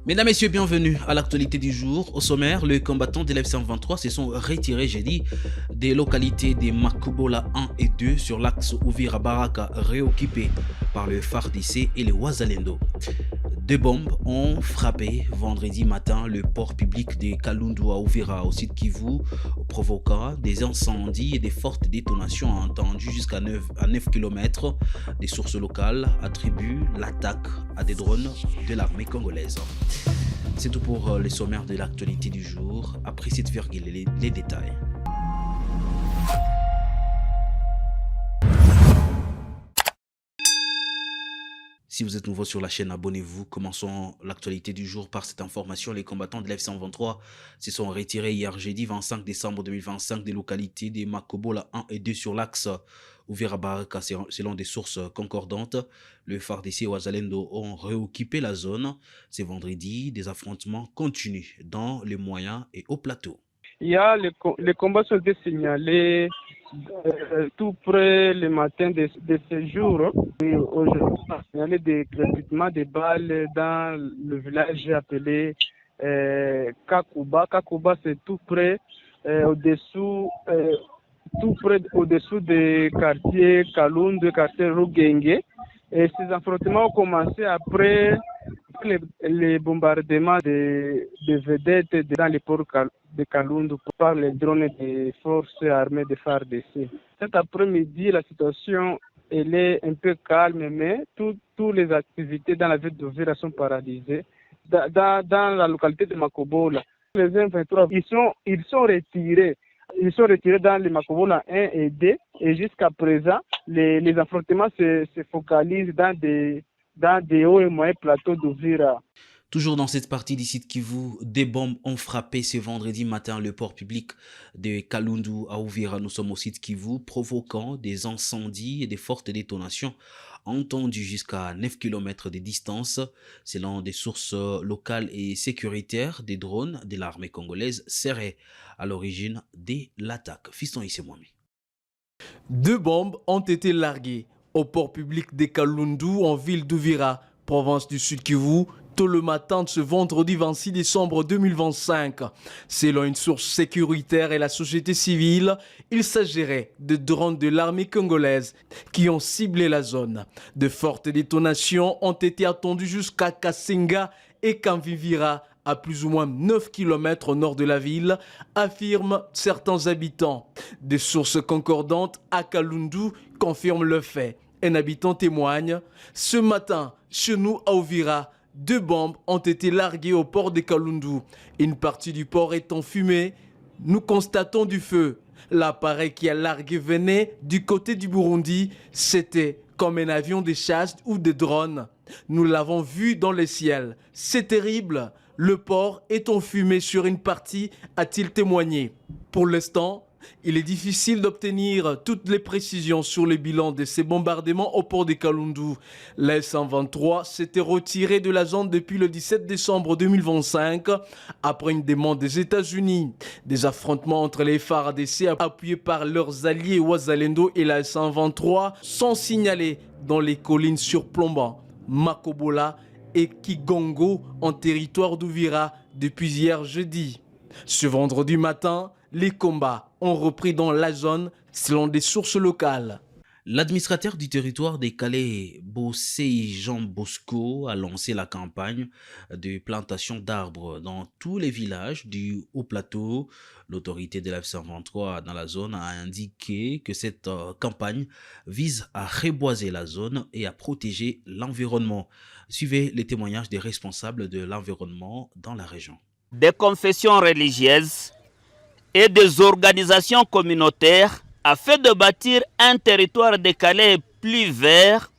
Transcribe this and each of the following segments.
Mesdames, Messieurs, bienvenue à l'actualité du jour. Au sommaire, les combattants de l'F-123 se sont retirés jeudi des localités de Makobola 1 et 2 sur l'axe Uvira-Baraka réoccupés par le FARDC et les Wazalendo. Deux bombes ont frappé vendredi matin le port public de Kalundu à Uvira au site Kivu, provoquant des incendies et des fortes détonations entendues jusqu'à 9 km. Des sources locales attribuent l'attaque à des drones de l'armée congolaise. C'est tout pour les sommaires de l'actualité du jour. Après cette virgule, les détails. Si vous êtes nouveau sur la chaîne, abonnez-vous. Commençons l'actualité du jour par cette information. Les combattants de l'F-123 se sont retirés hier jeudi 25 décembre 2025 des localités de Makobola 1 et 2 sur l'axe Uvira-Baraka. Selon des sources concordantes, le FARDC et Wazalendo ont réoccupé la zone. Ce vendredi, des affrontements continuent dans les moyens et au plateau. Les combats sont signalés tout près le matin de ce jour. Aujourd'hui, on a signalé des crépitements de balles dans le village appelé Kakuba. Kakuba, c'est tout près au-dessous des quartiers Kalundu, quartier Rugenge. Et ces affrontements ont commencé après les bombardements de vedettes dans les ports de Kalundu par les drones des forces armées de FARDC. Cet après-midi, la situation elle est un peu calme, mais toutes les activités dans la ville d'Uvira sont paralysées. Dans la localité de Makobola, les M23, ils sont retirés. Ils sont retirés dans les Makobola 1 et 2 et jusqu'à présent, les affrontements se focalisent dans des hauts et moyens plateaux d'Uvira. Toujours dans cette partie du site Kivu, des bombes ont frappé ce vendredi matin le port public de Kalundu à Uvira. Nous sommes au site Kivu, provoquant des incendies et des fortes détonations entendues jusqu'à 9 km de distance. Selon des sources locales et sécuritaires, des drones de l'armée congolaise seraient à l'origine de l'attaque. Fiston Issemouami. Deux bombes ont été larguées au port public de Kalundu en ville d'Uvira, province du Sud Kivu, tôt le matin de ce vendredi 26 décembre 2025. Selon une source sécuritaire et la société civile, il s'agirait de drones de l'armée congolaise qui ont ciblé la zone. De fortes détonations ont été attendues jusqu'à Kasenga et Kamvivira, à plus ou moins 9 km au nord de la ville, affirment certains habitants. Des sources concordantes à Kalundu confirment le fait. Un habitant témoigne: ce matin, chez nous à Uvira, deux bombes ont été larguées au port de Kalundu. Une partie du port étant fumée, nous constatons du feu. L'appareil qui a largué venait du côté du Burundi. C'était comme un avion de chasse ou de drone. Nous l'avons vu dans le ciel. C'est terrible. Le port est enfumé sur une partie, a-t-il témoigné. Pour l'instant, il est difficile d'obtenir toutes les précisions sur le bilan de ces bombardements au port de Kalundu. Les 123 s'était retiré de la zone depuis le 17 décembre 2025 après une demande des États-Unis. Des affrontements entre les FARDC appuyés par leurs alliés Wazalendo et la 123 sont signalés dans les collines surplombant Makobola et Kigongo en territoire d'Uvira depuis hier jeudi. Ce vendredi matin, les combats ont repris dans la zone selon des sources locales. L'administrateur du territoire des Calais, Bossé Jean Bosco, a lancé la campagne de plantation d'arbres dans tous les villages du Haut-Plateau. L'autorité de l'F-123 dans la zone a indiqué que cette campagne vise à reboiser la zone et à protéger l'environnement. Suivez les témoignages des responsables de l'environnement dans la région. Des confessions religieuses et des organisations communautaires afin de bâtir un territoire de Calais plus vert,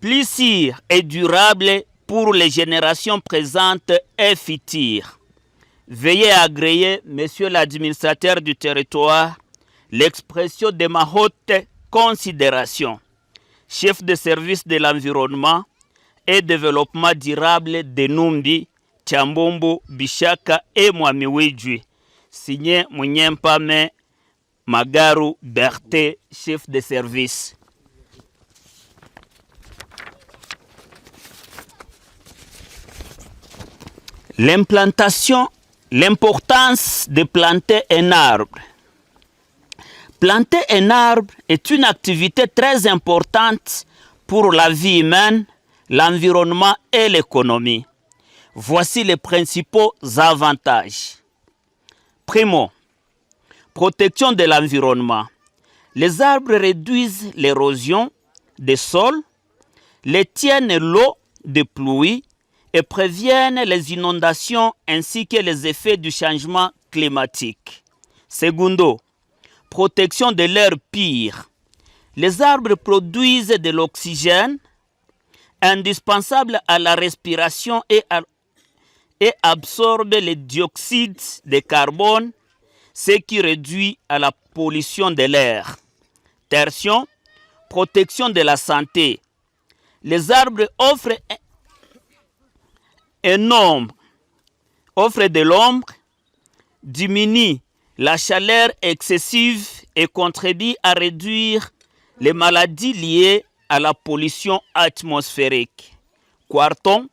plus sûr et durable pour les générations présentes et futures. Veuillez agréer, monsieur l'administrateur du territoire, l'expression de ma haute considération. Chef de service de l'environnement et développement durable de Numbi, Tchambombo, Bishaka et Mwamiwijui. Signé Munyempame Magaru Berthe, chef de service. L'implantation, l'importance de planter un arbre. Planter un arbre est une activité très importante pour la vie humaine, l'environnement et l'économie. Voici les principaux avantages. Primo, protection de l'environnement. Les arbres réduisent l'érosion des sols, les tiennent l'eau de pluie et préviennent les inondations ainsi que les effets du changement climatique. Secondo, protection de l'air pur. Les arbres produisent de l'oxygène indispensable à la respiration et absorbent le dioxyde de carbone, ce qui réduit à la pollution de l'air. Tertium, protection de la santé. Les arbres offrent de l'ombre, diminuent la chaleur excessive et contribuent à réduire les maladies liées à la pollution atmosphérique. Quarton,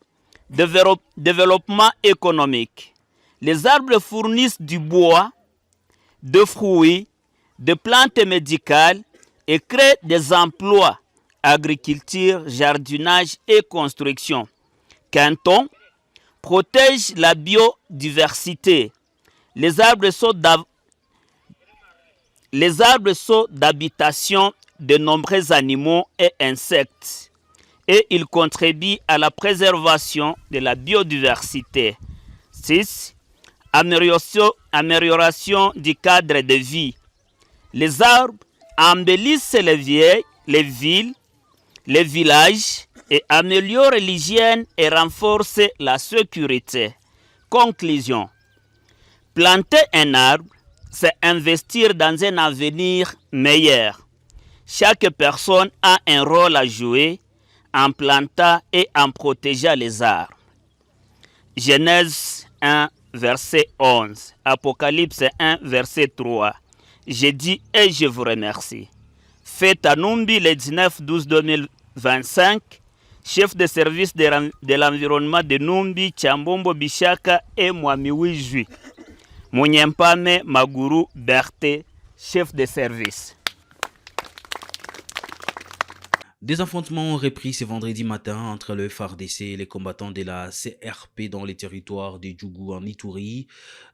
développement économique. Les arbres fournissent du bois, de fruits, de plantes médicales et créent des emplois, agriculture, jardinage et construction. Quinton, protège la biodiversité. Les arbres sont d'habitation de nombreux animaux et insectes et ils contribuent à la préservation de la biodiversité. 6. Amélioration du cadre de vie. Les arbres embellissent les villes, les villages et améliorent l'hygiène et renforcent la sécurité. Conclusion. Planter un arbre, c'est investir dans un avenir meilleur. Chaque personne a un rôle à jouer en plantant et en protégeant les arbres. Genèse 1, verset 11. Apocalypse 1, verset 3. Je dis et je vous remercie. Fête à Numbi le 19-12-2025, chef de service de l'environnement de Numbi, Chambombo Bishaka et Mwamiwijui. Munyempame Maguru Berthe, chef de service. Des affrontements ont repris ce vendredi matin entre le FARDC et les combattants de la CRP dans les territoires de Djougou en Ituri.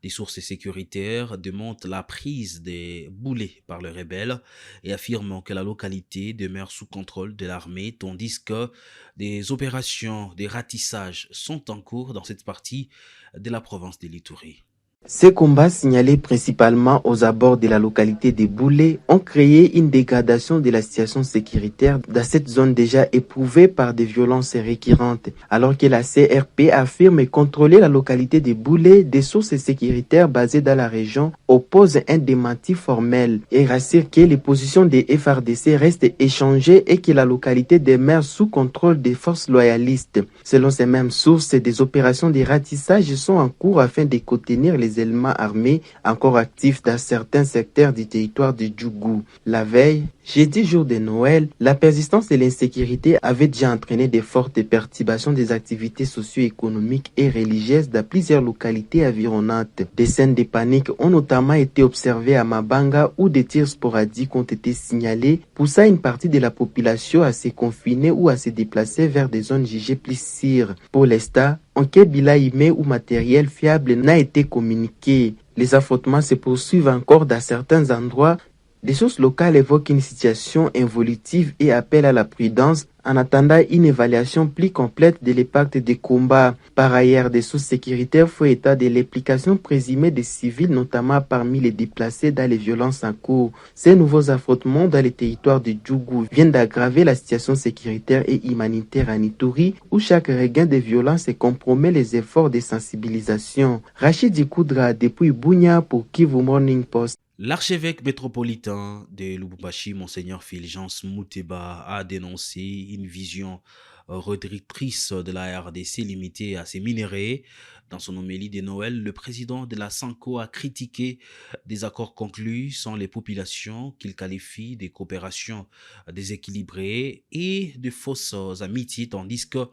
Des sources sécuritaires démontrent la prise des boulets par les rebelles et affirment que la localité demeure sous contrôle de l'armée, tandis que des opérations de ratissage sont en cours dans cette partie de la province de l'Ituri. Ces combats signalés principalement aux abords de la localité de Boulé ont créé une dégradation de la situation sécuritaire dans cette zone déjà éprouvée par des violences récurrentes. Alors que la CRP affirme contrôler la localité de Boulé, des sources sécuritaires basées dans la région opposent un démenti formel et rassurent que les positions des FARDC restent échangées et que la localité demeure sous contrôle des forces loyalistes. Selon ces mêmes sources, des opérations de ratissage sont en cours afin de contenir les éléments armés encore actifs dans certains secteurs du territoire de Djougou. La veille, jeudi jour de Noël, la persistance de l'insécurité avait déjà entraîné de fortes perturbations des activités socio-économiques et religieuses dans plusieurs localités environnantes. Des scènes de panique ont notamment été observées à Mabanga où des tirs sporadiques ont été signalés, poussant une partie de la population à se confiner ou à se déplacer vers des zones jugées plus sûres. Pour l'instant, aucun bilan humain ou matériel fiable n'a été communiqué. Les affrontements se poursuivent encore dans certains endroits. Des sources locales évoquent une situation involutive et appellent à la prudence en attendant une évaluation plus complète de l'impact des combats. Par ailleurs, des sources sécuritaires font état de l'implication présumée des civils, notamment parmi les déplacés dans les violences en cours. Ces nouveaux affrontements dans les territoires de Djougou viennent d'aggraver la situation sécuritaire et humanitaire en Ituri, où chaque regain de violence compromet les efforts de sensibilisation. Rachid Koudra depuis Bunia pour Kivu Morning Post. L'archevêque métropolitain de Lubumbashi, Monseigneur Fulgence Muteba, a dénoncé une vision réductrice de la RDC limitée à ses minéraux. Dans son homélie de Noël, le président de la Sanco a critiqué des accords conclus sans les populations qu'il qualifie de coopérations déséquilibrées et de fausses amitiés, tandis que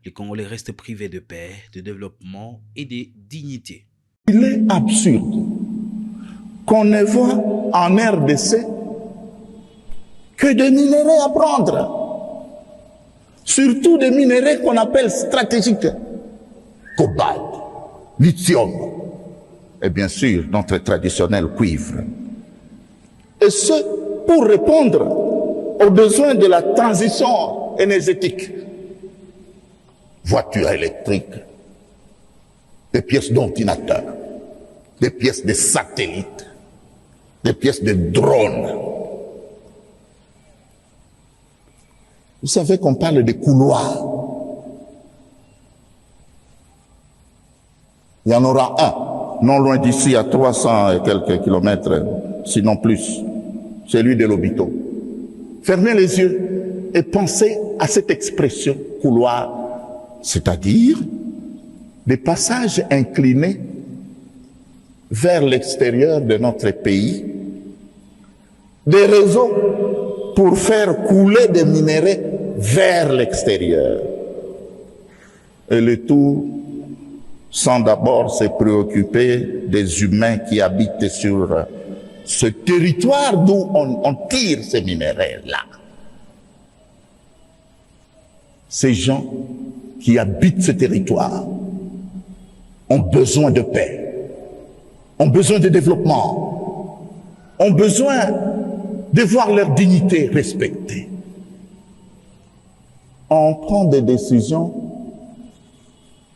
les Congolais restent privés de paix, de développement et de dignité. Il est absurde qu'on ne voit en RDC que des minéraux à prendre, surtout des minéraux qu'on appelle stratégiques, cobalt, lithium, et bien sûr notre traditionnel cuivre. Et ce, pour répondre aux besoins de la transition énergétique. Voitures électriques, des pièces d'ordinateur, des pièces de satellites, des pièces de drones. Vous savez qu'on parle de couloirs. Il y en aura un, non loin d'ici, à 300 et quelques kilomètres, sinon plus, celui de l'Obito. Fermez les yeux et pensez à cette expression couloir, c'est-à-dire des passages inclinés vers l'extérieur de notre pays, des réseaux pour faire couler des minéraux vers l'extérieur. Et le tout sans d'abord se préoccuper des humains qui habitent sur ce territoire d'où on tire ces minéraux-là. Ces gens qui habitent ce territoire ont besoin de paix, ont besoin de développement, ont besoin de voir leur dignité respectée. On prend des décisions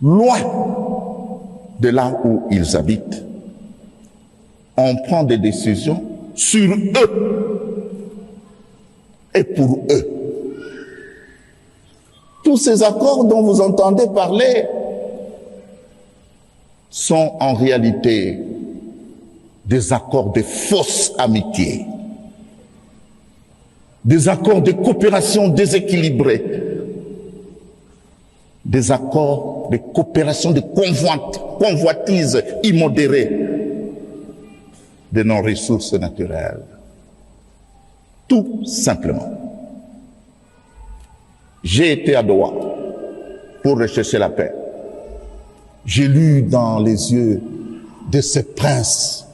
loin de là où ils habitent. On prend des décisions sur eux et pour eux. Tous ces accords dont vous entendez parler sont en réalité des accords de fausse amitié, des accords de coopération déséquilibrés, des accords de coopération de convoitise immodérée de nos ressources naturelles. Tout simplement. J'ai été à Doha pour rechercher la paix. J'ai lu dans les yeux de ces princes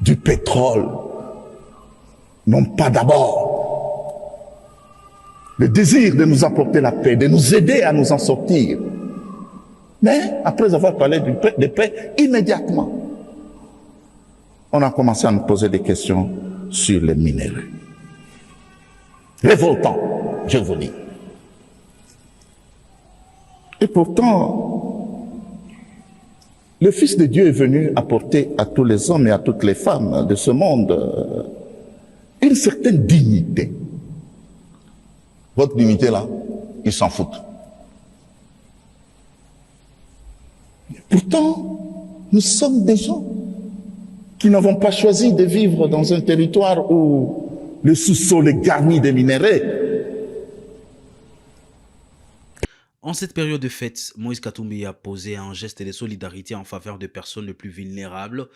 du pétrole, non pas d'abord le désir de nous apporter la paix, de nous aider à nous en sortir, mais après avoir parlé de paix, immédiatement, on a commencé à nous poser des questions sur les minéraux. Révoltant, je vous dis. Et pourtant, le Fils de Dieu est venu apporter à tous les hommes et à toutes les femmes de ce monde une certaine dignité. Votre dignité là, ils s'en foutent. Pourtant, nous sommes des gens qui n'avons pas choisi de vivre dans un territoire où le sous-sol est garni de minéraux. En cette période de fête, Moïse Katumbi a posé un geste de solidarité en faveur des personnes les plus vulnérables.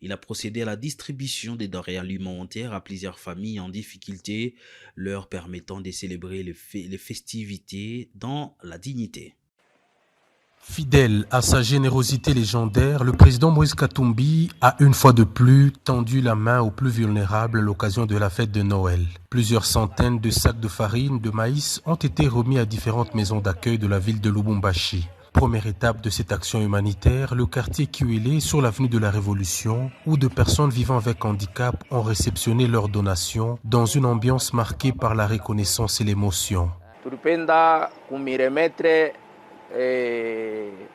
Il a procédé à la distribution des denrées alimentaires à plusieurs familles en difficulté, leur permettant de célébrer les festivités dans la dignité. Fidèle à sa générosité légendaire, le président Moïse Katumbi a une fois de plus tendu la main aux plus vulnérables à l'occasion de la fête de Noël. Plusieurs centaines de sacs de farine, de maïs ont été remis à différentes maisons d'accueil de la ville de Lubumbashi. Première étape de cette action humanitaire, le quartier Kiwele sur l'avenue de la Révolution, où de personnes vivant avec handicap ont réceptionné leurs donations dans une ambiance marquée par la reconnaissance et l'émotion.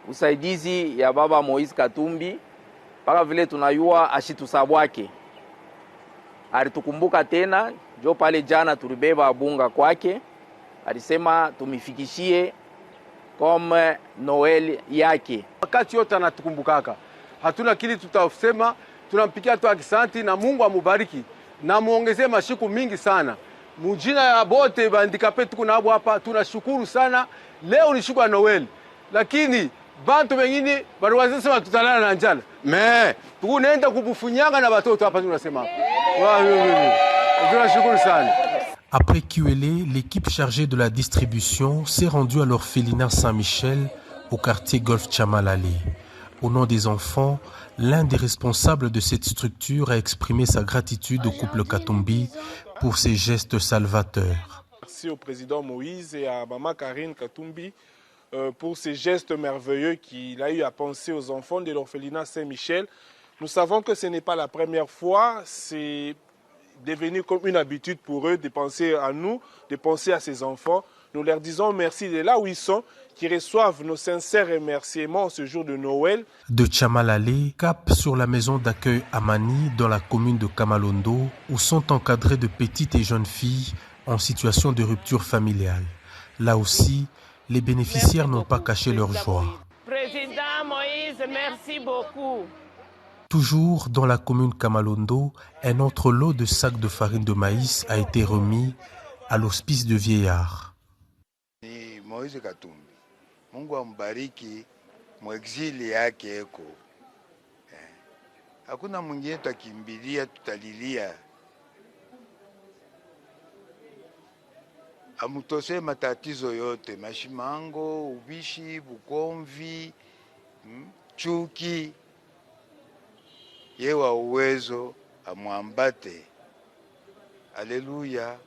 Usaidizi ya baba Moïse Katumbi mpaka vile tunayua ashitusabwake alitukumbuka tena, jo pale jana tulibeba bunga kwake, alisema tumifikishie kama Noel yake. Wakati yote anatukumbukaka, hatuna kili tutasema, tunampikia tu akisanti na Mungu amubariki na muongezee mashiku mingi sana. Mujina ya bote bandikape tuko nabo hapa, tunashukuru sana. Leo ni siku ya Noel, lakini bantu wengine bado wanasema tutalala na njala. Tunaenda kubufunyanga na watoto hapa tunasema. Tunashukuru sana. Après QLA, l'équipe chargée de la distribution s'est rendue à l'orphelinat Saint-Michel au quartier Golf Chamalali. Au nom des enfants, l'un des responsables de cette structure a exprimé sa gratitude au couple Katumbi pour ses gestes salvateurs. Merci au président Moïse et à maman Karine Katumbi pour ces gestes merveilleux qu'il a eu à penser aux enfants de l'orphelinat Saint-Michel. Nous savons que ce n'est pas la première fois, c'est devenu comme une habitude pour eux de penser à nous, de penser à ces enfants. Nous leur disons merci de là où ils sont, qui reçoivent nos sincères remerciements ce jour de Noël. De Chamalale, cap sur la maison d'accueil Amani dans la commune de Kamalondo, où sont encadrées de petites et jeunes filles en situation de rupture familiale. Là aussi, les bénéficiaires n'ont pas caché leur joie. Président Moïse, merci beaucoup. Toujours dans la commune Kamalondo, un autre lot de sacs de farine de maïs a été remis à l'hospice de vieillards. Moïse Katumbi, Mungu ambariki mwexili yake eko. Hakuna mwingine tutakimbilia, tutalilia. Amutoshe matatizo yote, mashimango, ubishi, bukomvi, chuki. Yewa uwezo amwambate. Alléluia.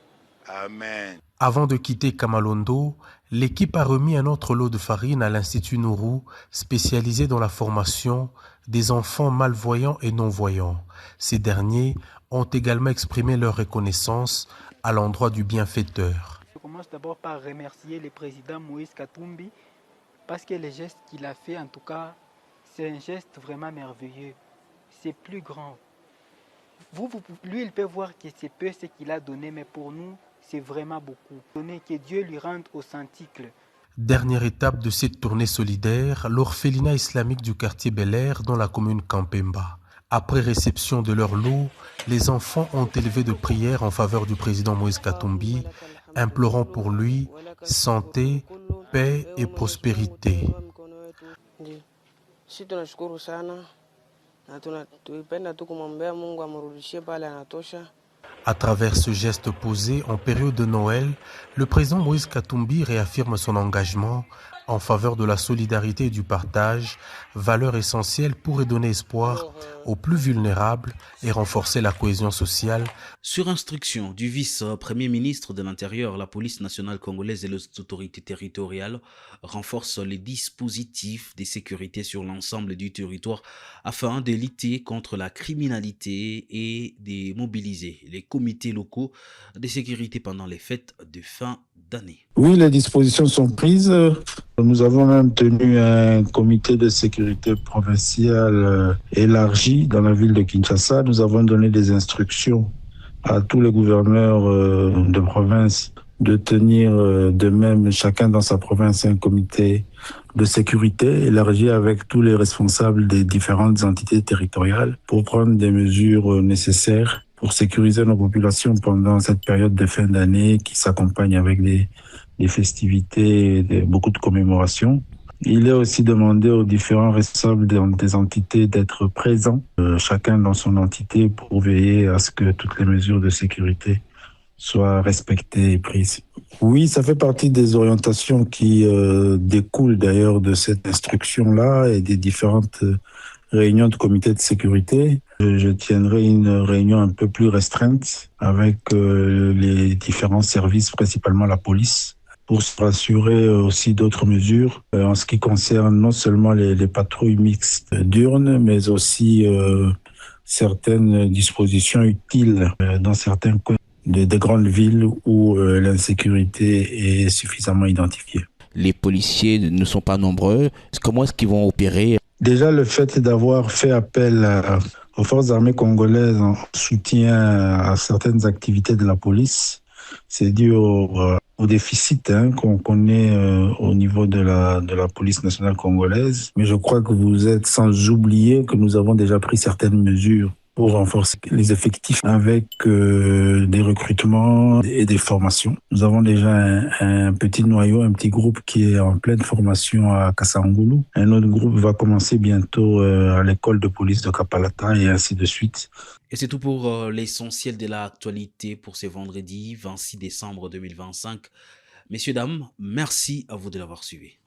Amen. Avant de quitter Kamalondo, l'équipe a remis un autre lot de farine à l'Institut Nourou, spécialisé dans la formation des enfants malvoyants et non-voyants. Ces derniers ont également exprimé leur reconnaissance à l'endroit du bienfaiteur. Je commence d'abord par remercier le président Moïse Katumbi parce que le geste qu'il a fait, en tout cas, c'est un geste vraiment merveilleux. C'est plus grand. Lui, il peut voir que c'est peu ce qu'il a donné, mais pour nous, c'est vraiment beaucoup. Donner que Dieu lui rende au centuple. Dernière étape de cette tournée solidaire, l'orphelinat islamique du quartier Bel Air dans la commune Kampemba. Après réception de leur lot, les enfants ont élevé de prières en faveur du président Moïse Katumbi, implorant pour lui santé, paix et prospérité. À travers ce geste posé en période de Noël, le président Moïse Katumbi réaffirme son engagement en faveur de la solidarité et du partage, valeur essentielle pour redonner espoir aux plus vulnérables et renforcer la cohésion sociale. Sur instruction du vice-premier ministre de l'Intérieur, la police nationale congolaise et les autorités territoriales renforcent les dispositifs de sécurité sur l'ensemble du territoire afin de lutter contre la criminalité et de mobiliser les comités locaux de sécurité pendant les fêtes de fin d'année. Oui, les dispositions sont prises. Nous avons même tenu un comité de sécurité provincial élargi dans la ville de Kinshasa. Nous avons donné des instructions à tous les gouverneurs de province de tenir de même, chacun dans sa province, un comité de sécurité élargi avec tous les responsables des différentes entités territoriales pour prendre des mesures nécessaires pour sécuriser nos populations pendant cette période de fin d'année qui s'accompagne avec des festivités et beaucoup de commémorations. Il est aussi demandé aux différents responsables des entités d'être présents, chacun dans son entité, pour veiller à ce que toutes les mesures de sécurité soient respectées et prises. Oui, ça fait partie des orientations qui découlent d'ailleurs de cette instruction-là et des différentes réunion de comité de sécurité. Je tiendrai une réunion un peu plus restreinte avec les différents services, principalement la police, pour se rassurer aussi d'autres mesures en ce qui concerne non seulement les patrouilles mixtes diurnes, mais aussi certaines dispositions utiles dans certains coins des grandes villes où l'insécurité est suffisamment identifiée. Les policiers ne sont pas nombreux. Comment est-ce qu'ils vont opérer ? Déjà, le fait d'avoir fait appel aux forces armées congolaises en soutien à certaines activités de la police, c'est dû au déficit qu'on connaît au niveau de la police nationale congolaise. Mais je crois que vous êtes sans oublier que nous avons déjà pris certaines mesures pour renforcer les effectifs avec des recrutements et des formations. Nous avons déjà un petit noyau, un petit groupe qui est en pleine formation à Kassangoulou. Un autre groupe va commencer bientôt à l'école de police de Kapalata et ainsi de suite. Et c'est tout pour l'essentiel de l'actualité pour ce vendredi 26 décembre 2025. Messieurs, dames, merci à vous de l'avoir suivi.